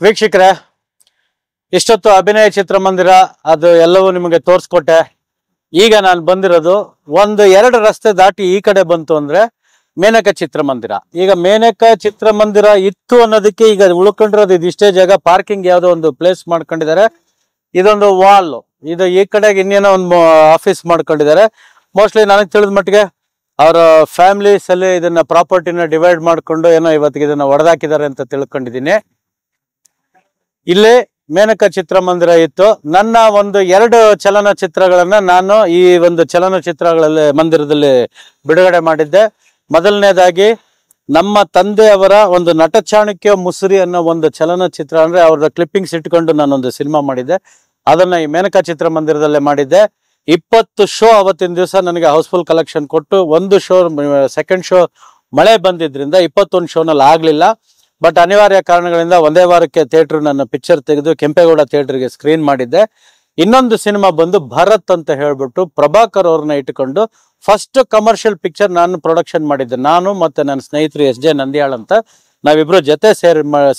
ವೀಕ್ಷಕರೇ, ಇಷ್ಟೊತ್ತು ಅಭಿನಯ ಚಿತ್ರಮಂದಿರ ಅದು ಎಲ್ಲವೂ ನಿಮಗೆ ತೋರಿಸ್ಕೊಟ್ಟೆ. ಈಗ ನಾನು ಬಂದಿರೋದು ಒಂದು ಎರಡು ರಸ್ತೆ ದಾಟಿ ಈ ಕಡೆ ಬಂತು ಅಂದ್ರೆ ಮೇನಕ ಚಿತ್ರಮಂದಿರ. ಈಗ ಮೇನಕ ಚಿತ್ರಮಂದಿರ ಇತ್ತು ಅನ್ನೋದಕ್ಕೆ ಈಗ ಉಳ್ಕೊಂಡಿರೋದು ಇದಿಷ್ಟೇ ಜಾಗ. ಪಾರ್ಕಿಂಗ್ ಯಾವುದೋ ಒಂದು ಪ್ಲೇಸ್ ಮಾಡ್ಕೊಂಡಿದ್ದಾರೆ. ಇದೊಂದು ವಾಲ್, ಇದು ಈ ಕಡೆಗೆ ಇನ್ನೇನೋ ಒಂದು ಆಫೀಸ್ ಮಾಡ್ಕೊಂಡಿದ್ದಾರೆ. ಮೋಸ್ಟ್ಲಿ ನನಗೆ ತಿಳಿದ ಮಟ್ಟಿಗೆ ಅವರ ಫ್ಯಾಮಿಲೀಸ್ ಅಲ್ಲಿ ಇದನ್ನ ಪ್ರಾಪರ್ಟಿನ ಡಿವೈಡ್ ಮಾಡ್ಕೊಂಡು ಏನೋ ಇವತ್ತಿಗೆ ಇದನ್ನ ಹೊಡೆದಾಕಿದ್ದಾರೆ ಅಂತ ತಿಳ್ಕೊಂಡಿದ್ದೀನಿ. ಇಲ್ಲಿ ಮೇನಕ ಚಿತ್ರಮಂದಿರ ಇತ್ತು. ನನ್ನ ಒಂದು ಎರಡು ಚಲನಚಿತ್ರಗಳನ್ನ ನಾನು ಈ ಒಂದು ಚಲನಚಿತ್ರಗಳಲ್ಲಿ ಮಂದಿರದಲ್ಲಿ ಬಿಡುಗಡೆ ಮಾಡಿದ್ದೆ. ಮೊದಲನೇದಾಗಿ ನಮ್ಮ ತಂದೆಯವರ ಒಂದು ನಟ ಚಾಣಕ್ಯ ಮುಸುರಿ ಅನ್ನೋ ಒಂದು ಚಲನಚಿತ್ರ, ಅಂದ್ರೆ ಅವರ ಕ್ಲಿಪ್ಪಿಂಗ್ಸ್ ಇಟ್ಕೊಂಡು ನಾನೊಂದು ಸಿನಿಮಾ ಮಾಡಿದ್ದೆ. ಅದನ್ನ ಈ ಮೇನಕ ಚಿತ್ರಮಂದಿರದಲ್ಲೇ ಮಾಡಿದ್ದೆ. 20 ಶೋ ಅವತ್ತಿನ ದಿವಸ ನನಗೆ ಹೌಸ್ಫುಲ್ ಕಲೆಕ್ಷನ್ ಕೊಟ್ಟು, ಒಂದು ಶೋ ಸೆಕೆಂಡ್ ಶೋ ಮಳೆ ಬಂದಿದ್ರಿಂದ 21 ಶೋನಲ್ಲಿ ಆಗ್ಲಿಲ್ಲ. ಬಟ್ ಅನಿವಾರ್ಯ ಕಾರಣಗಳಿಂದ ಒಂದೇ ವಾರಕ್ಕೆ ಥಿಯೇಟರ್ ನನ್ನ ಪಿಕ್ಚರ್ ತೆಗೆದು ಕೆಂಪೇಗೌಡ ಥಿಯೇಟರ್ಗೆ ಸ್ಕ್ರೀನ್ ಮಾಡಿದ್ದೆ. ಇನ್ನೊಂದು ಸಿನಿಮಾ ಬಂದು ಭರತ್ ಅಂತ ಹೇಳ್ಬಿಟ್ಟು ಪ್ರಭಾಕರ್ ಅವ್ರನ್ನ ಇಟ್ಟುಕೊಂಡು ಫಸ್ಟ್ ಕಮರ್ಷಿಯಲ್ ಪಿಕ್ಚರ್ ನಾನು ಪ್ರೊಡಕ್ಷನ್ ಮಾಡಿದ್ದೆ. ನಾನು ಮತ್ತೆ ನನ್ನ ಸ್ನೇಹಿತರು SJ ನಂದಿಯಾಳ್ ಅಂತ ನಾವಿಬ್ರು ಜೊತೆ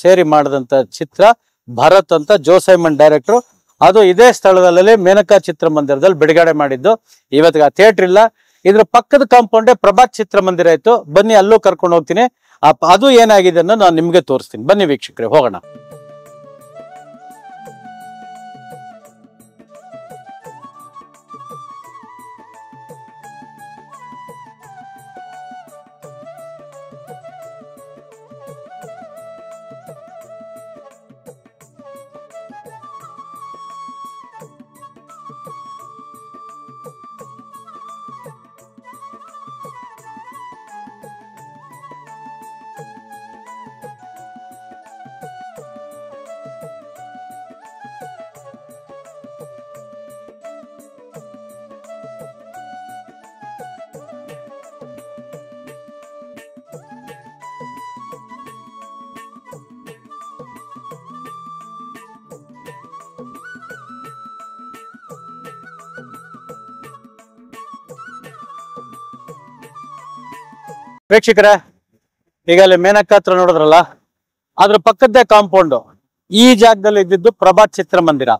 ಸೇರಿ ಮಾಡಿದಂತ ಚಿತ್ರ ಭರತ್ ಅಂತ. ಜೋಸೈಮನ್ ಡೈರೆಕ್ಟ್ರು. ಅದು ಇದೇ ಸ್ಥಳದಲ್ಲಿ ಮೇನಕ ಚಿತ್ರಮಂದಿರದಲ್ಲಿ ಬಿಡುಗಡೆ ಮಾಡಿದ್ದು. ಇವತ್ತಿಗೆ ಆ ಥಿಯೇಟರ್ ಇಲ್ಲ. ಇದ್ರ ಪಕ್ಕದ ಕಾಂಪೌಂಡೇ ಪ್ರಭಾತ್ ಚಿತ್ರಮಂದಿರ ಇತ್ತು. ಬನ್ನಿ, ಅಲ್ಲೂ ಕರ್ಕೊಂಡು ಹೋಗ್ತೀನಿ. ಅದು ಏನಾಗಿದೆ ಅನ್ನೋ ನಾನು ನಿಮ್ಗೆ ತೋರಿಸ್ತೀನಿ. ಬನ್ನಿ ವೀಕ್ಷಕರೇ, ಹೋಗೋಣ. ವೀಕ್ಷಕರೇ, ಈಗ ಅಲ್ಲಿ ಮೇನಕ ಹತ್ರ ನೋಡಿದ್ರಲ್ಲ, ಅದ್ರ ಪಕ್ಕದ್ದೇ ಕಾಂಪೌಂಡ್. ಈ ಜಾಗದಲ್ಲಿ ಇದ್ದಿದ್ದು ಪ್ರಭಾತ್ ಚಿತ್ರಮಂದಿರ.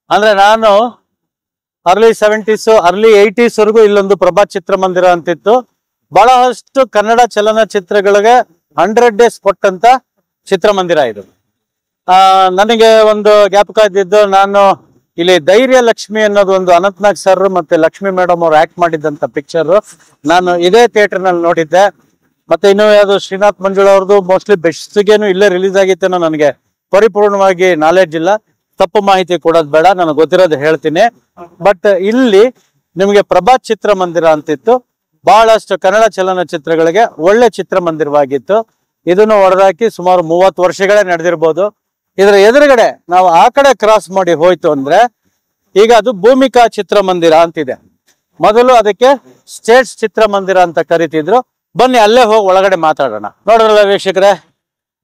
ಅಂದ್ರೆ ನಾನು ಅರ್ಲಿ 70s ಅರ್ಲಿ 80s ವರೆಗೂ ಇಲ್ಲೊಂದು ಪ್ರಭಾತ್ ಚಿತ್ರಮಂದಿರ ಅಂತಿತ್ತು. ಬಹಳಷ್ಟು ಕನ್ನಡ ಚಲನಚಿತ್ರಗಳಿಗೆ 100 ಡೇಸ್ ಕೊಟ್ಟಂತ ಚಿತ್ರಮಂದಿರ ಇದು. ನನಗೆ ಒಂದು ಜ್ಞಾಪಕ ಇದ್ದಿದ್ದು, ನಾನು ಇಲ್ಲಿ ಧೈರ್ಯ ಲಕ್ಷ್ಮಿ ಅನ್ನೋದು ಒಂದು ಅನಂತ್ನಾಗ್ ಸರ್ ಮತ್ತೆ ಲಕ್ಷ್ಮಿ ಮೇಡಮ್ ಅವ್ರು ಆಕ್ಟ್ ಮಾಡಿದಂತ ಪಿಕ್ಚರ್ ನಾನು ಇದೇ ಥಿಯೇಟರ್ ನಲ್ಲಿ ನೋಡಿದ್ದೆ. ಮತ್ತೆ ಇನ್ನು ಯಾವ್ದು ಶ್ರೀನಾಥ್ ಮಂಜುಳಾ ಅವ್ರದ್ದು ಮೋಸ್ಟ್ಲಿ ಬೆಸ್ಟ್ಗೇನು ಇಲ್ಲೇ ರಿಲೀಸ್ ಆಗಿತ್ತೇನೋ ನನಗೆ ಪರಿಪೂರ್ಣವಾಗಿ ನಾಲೆಡ್ಜ್ ಇಲ್ಲ. ತಪ್ಪು ಮಾಹಿತಿ ಕೊಡೋದು ಬೇಡ, ನನಗೆ ಗೊತ್ತಿರೋದು ಹೇಳ್ತೀನಿ. ಬಟ್ ಇಲ್ಲಿ ನಿಮಗೆ ಪ್ರಭಾತ್ ಚಿತ್ರಮಂದಿರ ಅಂತಿತ್ತು. ಬಹಳಷ್ಟು ಕನ್ನಡ ಚಲನಚಿತ್ರಗಳಿಗೆ ಒಳ್ಳೆ ಚಿತ್ರಮಂದಿರವಾಗಿತ್ತು. ಇದನ್ನು ಹೊಡೆದಾಕಿ ಸುಮಾರು 30 ವರ್ಷಗಳೇ ನಡೆದಿರ್ಬೋದು. ಇದರ ಎದುರುಗಡೆ ನಾವು ಆ ಕಡೆ ಕ್ರಾಸ್ ಮಾಡಿ ಹೋಯ್ತು ಅಂದ್ರೆ ಈಗ ಅದು ಭೂಮಿಕಾ ಚಿತ್ರಮಂದಿರ ಅಂತಿದೆ. ಮೊದಲು ಅದಕ್ಕೆ ಸ್ಟೇಟ್ಸ್ ಚಿತ್ರಮಂದಿರ ಅಂತ ಕರಿತಿದ್ರು. ಬನ್ನಿ ಅಲ್ಲೇ ಹೋಗಿ ಒಳಗಡೆ ಮಾತಾಡೋಣ. ನೋಡಿದ್ರಲ್ಲ ವೀಕ್ಷಕರೇ,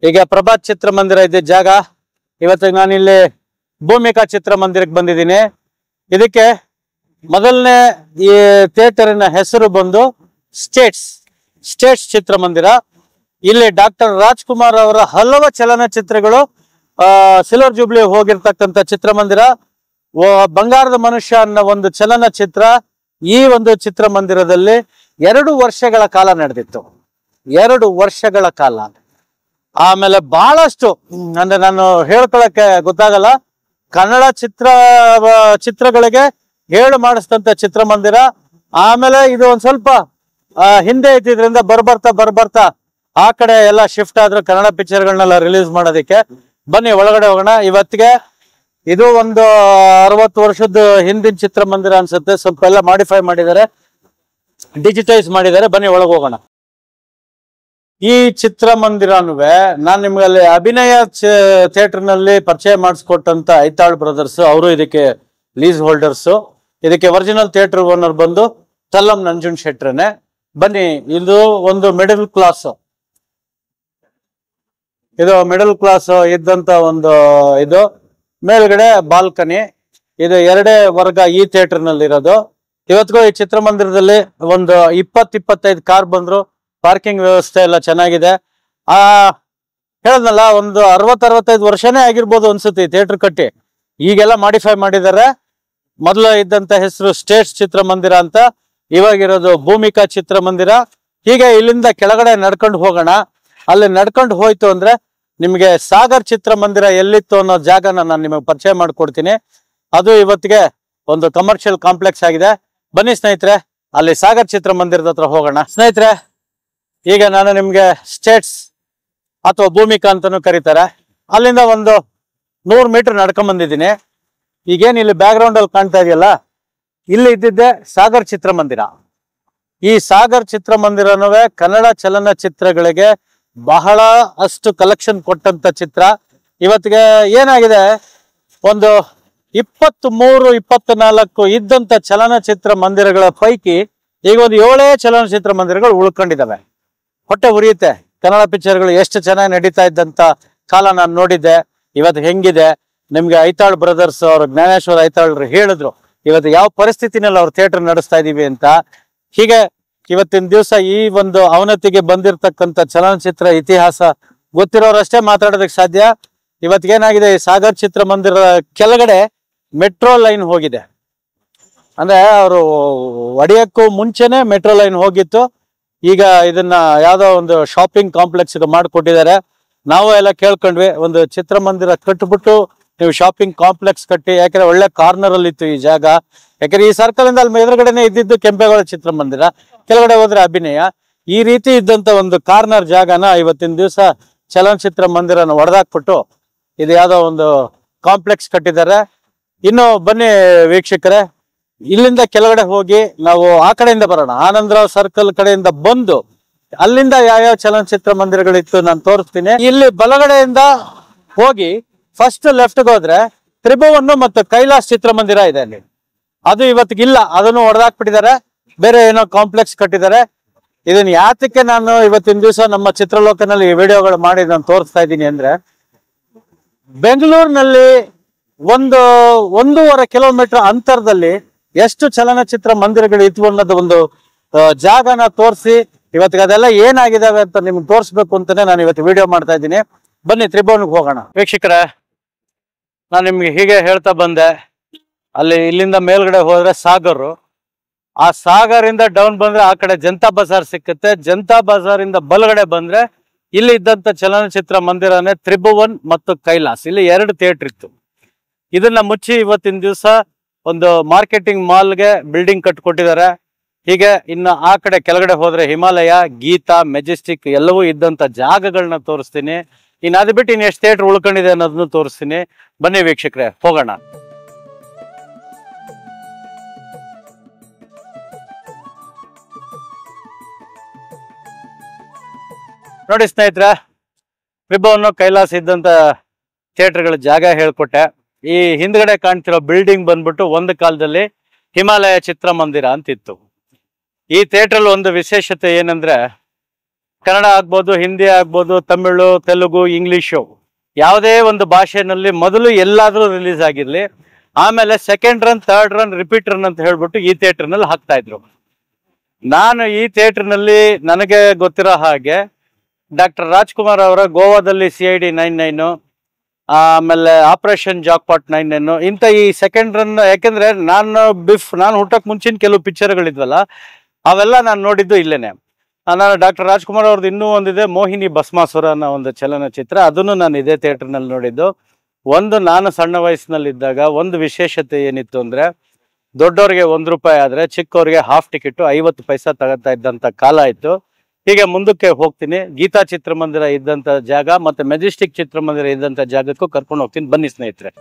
ಈಗ ಪ್ರಭಾತ್ ಚಿತ್ರಮಂದಿರ ಇದ್ದ ಜಾಗ. ಇವತ್ತಿಗೆ ನಾನಿಲ್ಲಿ ಭೂಮಿಕಾ ಚಿತ್ರಮಂದಿರಕ್ಕೆ ಬಂದಿದ್ದೀನಿ. ಇದಕ್ಕೆ ಮೊದಲನೇ ಈ ಥಿಯೇಟರಿನ ಹೆಸರು ಬಂದು ಸ್ಟೇಟ್ಸ್ ಚಿತ್ರಮಂದಿರ. ಇಲ್ಲಿ ಡಾಕ್ಟರ್ ರಾಜ್ಕುಮಾರ್ ಅವರ ಹಲವು ಚಲನಚಿತ್ರಗಳು ಸಿಲ್ವರ್ ಜೂಬ್ಲಿ ಹೋಗಿರ್ತಕ್ಕಂಥ ಚಿತ್ರಮಂದಿರ. ಬಂಗಾರದ ಮನುಷ್ಯ ಅನ್ನೋ ಒಂದು ಚಲನಚಿತ್ರ ಈ ಒಂದು ಚಿತ್ರಮಂದಿರದಲ್ಲಿ 2 ವರ್ಷಗಳ ಕಾಲ ನಡೆದಿತ್ತು. 2 ವರ್ಷಗಳ ಕಾಲ. ಆಮೇಲೆ ಬಹಳಷ್ಟು ಅಂದ್ರೆ ನಾನು ಹೇಳ್ಕೊಳಕ್ಕೆ ಗೊತ್ತಾಗಲ್ಲ, ಕನ್ನಡ ಚಿತ್ರಗಳಿಗೆ ಹೇಳು ಮಾಡಿಸಿದಂತ ಚಿತ್ರಮಂದಿರ. ಆಮೇಲೆ ಇದು ಒಂದ್ ಸ್ವಲ್ಪ ಹಿಂದೆ ಇದ್ದಿದ್ರಿಂದ ಬರ್ಬರ್ತಾ ಆ ಕಡೆ ಎಲ್ಲ ಶಿಫ್ಟ್ ಆದ್ರು ಕನ್ನಡ ಪಿಕ್ಚರ್ಗಳನ್ನೆಲ್ಲ ರಿಲೀಸ್ ಮಾಡೋದಕ್ಕೆ. ಬನ್ನಿ ಒಳಗಡೆ ಹೋಗೋಣ. ಇವತ್ತಿಗೆ ಇದು ಒಂದು 60 ವರ್ಷದ ಹಿಂದಿನ ಚಿತ್ರಮಂದಿರ ಅನ್ಸುತ್ತೆ. ಸ್ವಲ್ಪ ಎಲ್ಲ ಮಾಡಿಫೈ ಮಾಡಿದ್ದಾರೆ, ಡಿಜಿಟೈಸ್ ಮಾಡಿದ್ದಾರೆ. ಬನ್ನಿ ಒಳಗೆ ಹೋಗೋಣ. ಈ ಚಿತ್ರಮಂದಿರನೂ ನಾನು ನಿಮ್ಗೆ ಅಲ್ಲಿ ಅಭಿನಯ ಥಿಯೇಟರ್ ನಲ್ಲಿ ಪರಿಚಯ ಮಾಡಿಸ್ಕೊಟ್ಟಂತ ಐತಾಳ್ ಬ್ರದರ್ಸ್, ಅವರು ಇದಕ್ಕೆ ಲೀಸ್ ಹೋಲ್ಡರ್ಸ್. ಇದಕ್ಕೆ ಒರಿಜಿನಲ್ ಥಿಯೇಟರ್ ಓನರ್ ಬಂದು ತಲ್ಲಂ ನಂಜುನ್ ಶೆಟ್ರನೆ. ಬನ್ನಿ, ಇದು ಒಂದು ಮಿಡಲ್ ಕ್ಲಾಸ್ ಇದ್ದಂತ ಒಂದು ಇದು ಮೇಲ್ಗಡೆ ಬಾಲ್ಕನಿ. ಇದು 2 ವರ್ಗ ಈ ಥಿಯೇಟರ್ ನಲ್ಲಿ ಇರೋದು. ಇವತ್ತಿಗೂ ಈ ಚಿತ್ರಮಂದಿರದಲ್ಲಿ ಒಂದು 20-25 ಕಾರ್ ಬಂದ್ರು. ಪಾರ್ಕಿಂಗ್ ವ್ಯವಸ್ಥೆ ಎಲ್ಲ ಚೆನ್ನಾಗಿದೆ. ಹೇಳದ್ನಲ್ಲ, ಒಂದು 60-65 ವರ್ಷನೇ ಆಗಿರ್ಬೋದು ಅನ್ಸುತ್ತೆ ಥಿಯೇಟರ್ ಕಟ್ಟಿ. ಈಗೆಲ್ಲ ಮಾಡಿಫೈ ಮಾಡಿದ್ದಾರೆ. ಮೊದಲು ಇದ್ದಂತ ಹೆಸರು ಸ್ಟೇಟ್ಸ್ ಚಿತ್ರಮಂದಿರ ಅಂತ, ಇವಾಗಿರೋದು ಭೂಮಿಕಾ ಚಿತ್ರಮಂದಿರ. ಹೀಗೆ ಇಲ್ಲಿಂದ ಕೆಳಗಡೆ ನಡ್ಕೊಂಡು ಹೋಗೋಣ. ಅಲ್ಲಿ ನಡ್ಕೊಂಡು ಹೋಯ್ತು ಅಂದ್ರೆ ನಿಮ್ಗೆ ಸಾಗರ್ ಚಿತ್ರಮಂದಿರ ಎಲ್ಲಿತ್ತು ಅನ್ನೋ ಜಾಗನ ನಾನು ನಿಮಗೆ ಪರಿಚಯ ಮಾಡ್ಕೊಡ್ತೀನಿ. ಅದು ಇವತ್ತಿಗೆ ಒಂದು ಕಮರ್ಷಿಯಲ್ ಕಾಂಪ್ಲೆಕ್ಸ್ ಆಗಿದೆ. ಬನ್ನಿ ಸ್ನೇಹಿತರೆ, ಅಲ್ಲಿ ಸಾಗರ್ ಚಿತ್ರಮಂದಿರದ ಹತ್ರ ಹೋಗೋಣ. ಸ್ನೇಹಿತರೆ, ಈಗ ನಾನು ನಿಮ್ಗೆ ಸ್ಟೇಟ್ಸ್ ಅಥವಾ ಭೂಮಿಕಾ ಅಂತಾನು ಕರೀತಾರೆ, ಅಲ್ಲಿಂದ ಒಂದು 100 ಮೀಟರ್ ನಡ್ಕೊಂಡ್ ಬಂದಿದ್ದೀನಿ. ಈಗೇನು ಇಲ್ಲಿ ಬ್ಯಾಕ್ ಗ್ರೌಂಡ್ ಅಲ್ಲಿ ಕಾಣ್ತಾ ಇದೆಯಲ್ಲ, ಇಲ್ಲಿ ಇದ್ದಿದ್ದೆ ಸಾಗರ್ ಚಿತ್ರಮಂದಿರ. ಈ ಸಾಗರ್ ಚಿತ್ರಮಂದಿರನವೇ ಕನ್ನಡ ಚಲನಚಿತ್ರಗಳಿಗೆ ಬಹಳ ಅಷ್ಟು ಕಲೆಕ್ಷನ್ ಕೊಟ್ಟಂತ ಚಿತ್ರ. ಇವತ್ತಿಗೆ ಏನಾಗಿದೆ, ಒಂದು 23-24 ಇದ್ದಂತ ಚಲನಚಿತ್ರ ಮಂದಿರಗಳ ಪೈಕಿ ಈಗ ಒಂದು 7 ಚಲನಚಿತ್ರ ಮಂದಿರಗಳು ಉಳ್ಕೊಂಡಿದ್ದಾವೆ. ಹೊಟ್ಟೆ ಉರಿಯುತ್ತೆ. ಕನ್ನಡ ಪಿಕ್ಚರ್ಗಳು ಎಷ್ಟು ಚೆನ್ನಾಗಿ ನಡೀತಾ ಇದ್ದಂತ ಕಾಲ ನಾನು ನೋಡಿದ್ದೆ. ಇವತ್ತು ಹೆಂಗಿದೆ ನಿಮ್ಗೆ ಐತಾಳ್ ಬ್ರದರ್ಸ್ ಅವರು, ಜ್ಞಾನೇಶ್ವರ ಐತಾಳ್ರು ಹೇಳಿದ್ರು ಇವತ್ತು ಯಾವ ಪರಿಸ್ಥಿತಿನಲ್ಲಿ ಅವ್ರು ಥಿಯೇಟರ್ ನಡೆಸ್ತಾ ಇದೀವಿ ಅಂತ. ಹೀಗೆ ಇವತ್ತಿನ ದಿವಸ ಈ ಒಂದು ಅವನತಿಗೆ ಬಂದಿರತಕ್ಕಂತ ಚಲನಚಿತ್ರ ಇತಿಹಾಸ ಗೊತ್ತಿರೋರಷ್ಟೇ ಮಾತಾಡೋದಕ್ಕೆ ಸಾಧ್ಯ. ಇವತ್ತಿಗೇನಾಗಿದೆ, ಈ ಸಾಗರ್ ಚಿತ್ರಮಂದಿರ ಕೆಳಗಡೆ ಮೆಟ್ರೋ ಲೈನ್ ಹೋಗಿದೆ. ಅಂದ್ರೆ ಅವರು ಒಡೆಯಕ್ಕೂ ಮುಂಚೆನೆ ಮೆಟ್ರೋ ಲೈನ್ ಹೋಗಿತ್ತು. ಈಗ ಇದನ್ನ ಯಾವ್ದೋ ಒಂದು ಶಾಪಿಂಗ್ ಕಾಂಪ್ಲೆಕ್ಸ್ ಮಾಡಿಕೊಟ್ಟಿದ್ದಾರೆ. ನಾವು ಎಲ್ಲ ಕೇಳ್ಕೊಂಡ್ವಿ, ಒಂದು ಚಿತ್ರಮಂದಿರ ಕಟ್ಬಿಟ್ಟು ನೀವು ಶಾಪಿಂಗ್ ಕಾಂಪ್ಲೆಕ್ಸ್ ಕಟ್ಟಿ, ಯಾಕಂದ್ರೆ ಒಳ್ಳೆ ಕಾರ್ನರ್ ಅಲ್ಲಿ ಇತ್ತು ಈ ಜಾಗ. ಯಾಕಂದ್ರೆ ಈ ಸರ್ಕಲ್ ಇಂದ ಅಲ್ಲಿ ಎದುರುಗಡೆನೆ ಇದ್ದಿದ್ದು ಕೆಂಪೇಗೌಡ ಚಿತ್ರಮಂದಿರ, ಕೆಳಗಡೆ ಹೋದ್ರೆ ಅಭಿನಯ. ಈ ರೀತಿ ಇದ್ದಂತ ಒಂದು ಕಾರ್ನರ್ ಜಾಗನ ಇವತ್ತಿನ ದಿವಸ ಚಲನಚಿತ್ರ ಮಂದಿರನ ಒಡೆದಾಕ್ಬಿಟ್ಟು ಇದು ಯಾವ್ದೋ ಒಂದು ಕಾಂಪ್ಲೆಕ್ಸ್ ಕಟ್ಟಿದ್ದಾರೆ. ಇನ್ನು ಬನ್ನಿ ವೀಕ್ಷಕರೇ, ಇಲ್ಲಿಂದ ಕೆಳಗಡೆ ಹೋಗಿ ನಾವು ಆ ಕಡೆಯಿಂದ ಬರೋಣ. ಆನಂದರಾವ್ ಸರ್ಕಲ್ ಕಡೆಯಿಂದ ಬಂದು ಅಲ್ಲಿಂದ ಯಾವ್ಯಾವ ಚಲನಚಿತ್ರ ಮಂದಿರಗಳಿತ್ತು ನಾನು ತೋರಿಸ್ತೀನಿ. ಇಲ್ಲಿ ಬಲಗಡೆಯಿಂದ ಹೋಗಿ ಫಸ್ಟ್ ಲೆಫ್ಟ್ಗೆ ಹೋದ್ರೆ ತ್ರಿಭುವನ್ ಮತ್ತು ಕೈಲಾಸ್ ಚಿತ್ರಮಂದಿರ ಇದೆ ಅಲ್ಲಿ. ಅದು ಇವತ್ತಿಗಿಲ್ಲ, ಅದನ್ನು ಹೊಡೆದಾಕ್ಬಿಟ್ಟಿದ್ದಾರೆ, ಬೇರೆ ಏನೋ ಕಾಂಪ್ಲೆಕ್ಸ್ ಕಟ್ಟಿದ್ದಾರೆ. ಇದನ್ನ ಯಾತಕ್ಕೆ ನಾನು ಇವತ್ತಿನ ದಿವಸ ನಮ್ಮ ಚಿತ್ರಲೋಕನಲ್ಲಿ ಈ ವಿಡಿಯೋಗಳು ಮಾಡಿ ನಾನು ತೋರಿಸ್ತಾ ಇದ್ದೀನಿ ಅಂದ್ರೆ, ಬೆಂಗಳೂರಿನಲ್ಲಿ 1.5 ಕಿಲೋಮೀಟರ್ ಅಂತರದಲ್ಲಿ ಎಷ್ಟು ಚಲನಚಿತ್ರ ಮಂದಿರಗಳು ಇದ್ವು ಅನ್ನೋದು ಒಂದು ಜಾಗನ ತೋರಿಸಿ ಇವತ್ತಿಗೆ ಅದೆಲ್ಲ ಏನಾಗಿದಾವೆ ಅಂತ ನಿಮ್ಗೆ ತೋರಿಸ್ಬೇಕು ಅಂತಾನೆ ನಾನು ಇವತ್ತು ವಿಡಿಯೋ ಮಾಡ್ತಾ ಇದ್ದೀನಿ. ಬನ್ನಿ ತ್ರಿಭುವನ್ಗೆ ಹೋಗೋಣ. ವೀಕ್ಷಕರೇ, ನಾನು ನಿಮ್ಗೆ ಹೀಗೆ ಹೇಳ್ತಾ ಬಂದೆ, ಅಲ್ಲಿ ಇಲ್ಲಿಂದ ಮೇಲ್ಗಡೆ ಹೋದ್ರೆ ಸಾಗರ್, ಆ ಸಾಗರಿಂದ ಡೌನ್ ಬಂದ್ರೆ ಆ ಕಡೆ ಜನತಾ ಬಜಾರ್ ಸಿಕ್ಕುತ್ತೆ. ಜನತಾ ಬಜಾರ್ ಇಂದ ಬಲಗಡೆ ಬಂದ್ರೆ ಇಲ್ಲಿ ಇದ್ದಂತ ಚಲನಚಿತ್ರ ಮಂದಿರನೇ ತ್ರಿಭುವನ್ ಮತ್ತು ಕೈಲಾಸ್. ಇಲ್ಲಿ 2 ಥಿಯೇಟರ್ ಇತ್ತು. ಇದನ್ನ ಮುಚ್ಚಿ ಇವತ್ತಿನ ದಿವಸ ಒಂದು ಮಾರ್ಕೆಟಿಂಗ್ ಮಾಲ್ಗೆ ಬಿಲ್ಡಿಂಗ್ ಕಟ್ಕೊಟ್ಟಿದ್ದಾರೆ. ಹೀಗೆ ಇನ್ನು ಆ ಕಡೆ ಕೆಳಗಡೆ ಹೋದ್ರೆ ಹಿಮಾಲಯ, ಗೀತಾ, ಮೆಜೆಸ್ಟಿಕ್ ಎಲ್ಲವೂ ಇದ್ದಂತ ಜಾಗಗಳನ್ನ ತೋರಿಸ್ತೀನಿ. ಇನ್ನು ಅದು ಬಿಟ್ಟು ಇನ್ನು ಎಷ್ಟು ಥಿಯೇಟರ್ ಉಳ್ಕೊಂಡಿದೆ ಅನ್ನೋದನ್ನು ತೋರಿಸ್ತೀನಿ. ಬನ್ನಿ ವೀಕ್ಷಕರೇ, ಹೋಗೋಣ. ನೋಡಿ ಸ್ನೇಹಿತರೆ, ತ್ರಿಭುವನ್ ಕೈಲಾಸ ಇದ್ದಂತ ಥಿಯೇಟರ್ಗಳ ಜಾಗ ಹೇಳ್ಕೊಟ್ಟೆ. ಈ ಹಿಂದ್ಗಡೆ ಕಾಣ್ತಿರೋ ಬಿಲ್ಡಿಂಗ್ ಬಂದ್ಬಿಟ್ಟು ಒಂದು ಕಾಲದಲ್ಲಿ ಹಿಮಾಲಯ ಚಿತ್ರಮಂದಿರ ಅಂತಿತ್ತು. ಈ ಥಿಯೇಟರ್ ಒಂದು ವಿಶೇಷತೆ ಏನಂದ್ರೆ, ಕನ್ನಡ ಆಗ್ಬೋದು, ಹಿಂದಿ ಆಗ್ಬೋದು, ತಮಿಳು, ತೆಲುಗು, ಇಂಗ್ಲಿಷು ಯಾವುದೇ ಒಂದು ಭಾಷೆನಲ್ಲಿ ಮೊದಲು ಎಲ್ಲಾದ್ರೂ ರಿಲೀಸ್ ಆಗಿರ್ಲಿ, ಆಮೇಲೆ second run, third run, repeat run ಅಂತ ಹೇಳ್ಬಿಟ್ಟು ಈ ಥಿಯೇಟರ್ನಲ್ಲಿ ಹಾಕ್ತಾ ಇದ್ರು. ನಾನು ಈ ಥಿಯೇಟರ್ನಲ್ಲಿ ನನಗೆ ಗೊತ್ತಿರೋ ಹಾಗೆ ಡಾಕ್ಟರ್ ರಾಜ್ಕುಮಾರ್ ಅವರ ಗೋವಾದಲ್ಲಿ CID 99, ಆಮೇಲೆ ಆಪರೇಷನ್ ಜಾಕ್ಪಾಟ್ 99 ಇಂಥ ಈ ಸೆಕೆಂಡ್ ರನ್, ಯಾಕೆಂದ್ರೆ ನಾನು ಹುಟ್ಟಕ್ ಮುಂಚಿನ ಕೆಲವು ಪಿಕ್ಚರ್ಗಳಿದ್ವಲ್ಲ ಅವೆಲ್ಲ ನಾನು ನೋಡಿದ್ದು ಇಲ್ಲೇನೆ. ನಾನು ಡಾಕ್ಟರ್ ರಾಜ್ಕುಮಾರ್ ಅವ್ರದ್ದು ಇನ್ನೂ ಒಂದಿದೆ, ಮೋಹಿನಿ ಭಸ್ಮಾಸುರ ಅನ್ನೋ ಒಂದು ಚಲನಚಿತ್ರ, ಅದನ್ನು ನಾನು ಇದೇ ಥಿಯೇಟರ್ನಲ್ಲಿ ನೋಡಿದ್ದು. ನಾನು ಸಣ್ಣ ವಯಸ್ಸಿನಲ್ಲಿದ್ದಾಗ ಒಂದು ವಿಶೇಷತೆ ಏನಿತ್ತು ಅಂದ್ರೆ, ದೊಡ್ಡವ್ರಿಗೆ ₹1 ಆದ್ರೆ ಚಿಕ್ಕವ್ರಿಗೆ ಹಾಫ್ ಟಿಕೆಟ್ 50 ಪೈಸಾ ತಗೋತಾ ಇದ್ದಂತ ಕಾಲ ಇತ್ತು. ಹೀಗೆ ಮುಂದಕ್ಕೆ ಹೋಗ್ತೀನಿ. ಗೀತಾ ಚಿತ್ರಮಂದಿರ ಇದ್ದಂತ ಜಾಗ ಮತ್ತೆ ಮೆಜೆಸ್ಟಿಕ್ ಚಿತ್ರಮಂದಿರ ಇದ್ದಂತ ಜಾಗಕ್ಕೂ ಕರ್ಕೊಂಡು ಹೋಗ್ತೀನಿ. ಬನ್ನಿ ಸ್ನೇಹಿತರೆ.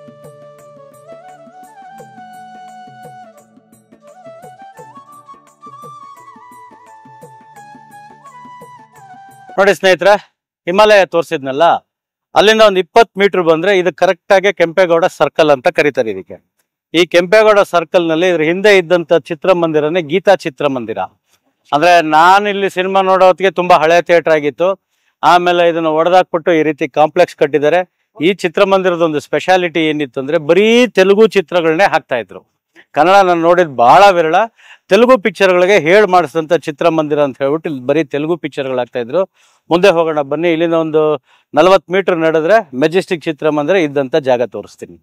ನೋಡಿ ಸ್ನೇಹಿತರೆ, ಹಿಮಾಲಯ ತೋರಿಸಿದ್ನಲ್ಲ, ಅಲ್ಲಿಂದ ಒಂದು 20 ಮೀಟರ್ ಬಂದ್ರೆ ಇದು ಕರೆಕ್ಟ್ ಆಗಿ ಕೆಂಪೇಗೌಡ ಸರ್ಕಲ್ ಅಂತ ಕರೀತಾರೆ ಇದಕ್ಕೆ. ಈ ಕೆಂಪೇಗೌಡ ಸರ್ಕಲ್ ನಲ್ಲಿ ಇದ್ರ ಹಿಂದೆ ಇದ್ದಂತ ಚಿತ್ರಮಂದಿರನೇ ಗೀತಾ ಚಿತ್ರಮಂದಿರ. ಅಂದ್ರೆ ನಾನು ಇಲ್ಲಿ ಸಿನಿಮಾ ನೋಡೋ ಹೊತ್ತಿಗೆ ತುಂಬಾ ಹಳೆ ಥಿಯೇಟರ್ ಆಗಿತ್ತು. ಆಮೇಲೆ ಇದನ್ನ ಒಡೆದಾಕ್ಬಿಟ್ಟು ಈ ರೀತಿ ಕಾಂಪ್ಲೆಕ್ಸ್ ಕಟ್ಟಿದ್ದಾರೆ. ಈ ಚಿತ್ರಮಂದಿರದ ಒಂದು ಸ್ಪೆಷಾಲಿಟಿ ಏನಿತ್ತು ಅಂದ್ರೆ, ಬರೀ ತೆಲುಗು ಚಿತ್ರಗಳನ್ನೇ ಹಾಕ್ತಾ ಇದ್ರು. ಕನ್ನಡ ನಾನು ನೋಡಿದ್ ಬಹಳ ವಿರಳ. ತೆಲುಗು ಪಿಕ್ಚರ್ಗಳಿಗೆ ಹೇಳಿ ಮಾಡಿಸಿದಂಥ ಚಿತ್ರಮಂದಿರ ಅಂತ ಹೇಳ್ಬಿಟ್ಟು ಇಲ್ಲಿ ಬರೀ ತೆಲುಗು ಪಿಕ್ಚರ್ಗಳಾಗ್ತಾ ಇದ್ರು. ಮುಂದೆ ಹೋಗೋಣ ಬನ್ನಿ. ಇಲ್ಲಿಂದ ಒಂದು 40 ಮೀಟರ್ ನಡೆದ್ರೆ ಮೆಜೆಸ್ಟಿಕ್ ಚಿತ್ರಮಂದಿರ ಇದ್ದಂಥ ಜಾಗ ತೋರಿಸ್ತೀನಿ.